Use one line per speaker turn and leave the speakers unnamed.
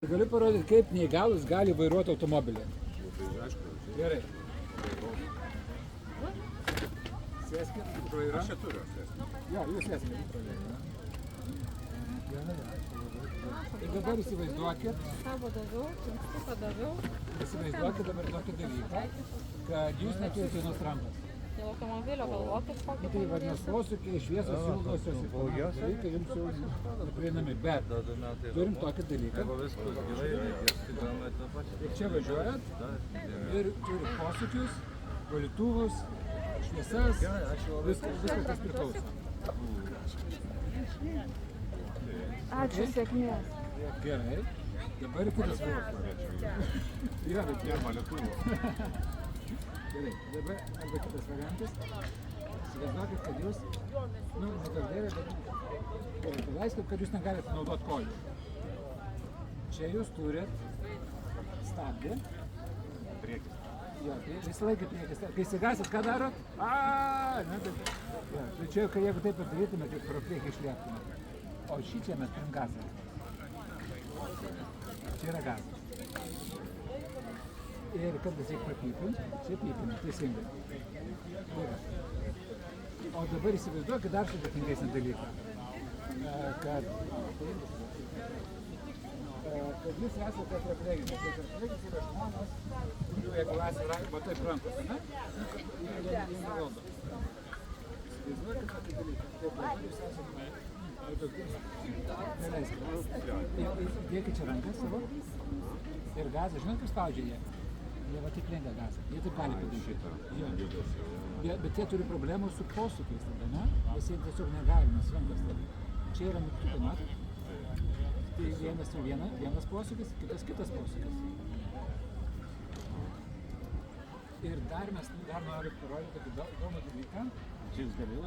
Galiu parodyti, kaip neįgalus gali vairuoti automobilį. Gerai. Sėskit už vairą.
Aš čia turiu sėsti.
Jo, jūs sėskit už vairą. Ir dabar įsivaizduokit.
Savo daviau, činkstuką daviau.
Įsivaizduokit dabar tokį dalyką, kad jūs neturite vienos rankos.
Dėl automobilio galvokit kokį.
Tai vadinasi posūkiai, šviesos, ilgosios ir panašūs dalykai jums jau neprieinami. Bet turim tokį dalyką. Ir čia važiuojat ir turi posūkius, valytuvus, šviesas, viskas tas priklauso.
Ačiū, sėkmės.
Gerai. Dabar kitas variantas. Yra, bet pirma lietuvių. Gerai, dabar arba kitas variantas. Įsivaizduokit, kad jūs, nekalbėrė, bet paleiskit, kad jūs negalite naudoti kojų. Čia jūs turit stabdį.
Priekis.
Jo, tai visą laiką priekis. Kai įsigasit, ką darot? Tai čia, jeigu taip padarytume, tai pro priekį išliektume. O šičia mes turim gazą. Čia yra gazas. Ir kartais reikia papypinti, čia pypinti, teisingai. O dabar įsivaizduokit dar sudėtingesnį dalyką. Kad jūs esate tetraplegis. Tetraplegis yra žmonės, kurių jeigu esate taip rankos, ne? Jie nevaldo. Įsivaizduokit tokį dalyką. Dabar jūs esate neleiskite. Dėkit čia rankas savo ir gazą. Žinot, kaip spaudžia jie? Jie va taip lenkia gazą. Jie taip gali padaryti. Bet jie turi problemų su posūkiais tada, ne? Nes jie tiesiog negali, nes rankas tada. Čia yra mygtukai, matot? Tai vienas posūkis, kitas posūkis. Ir dar mes noriu parodyti tokį įdomų dalyką. Čia jūs galėjau.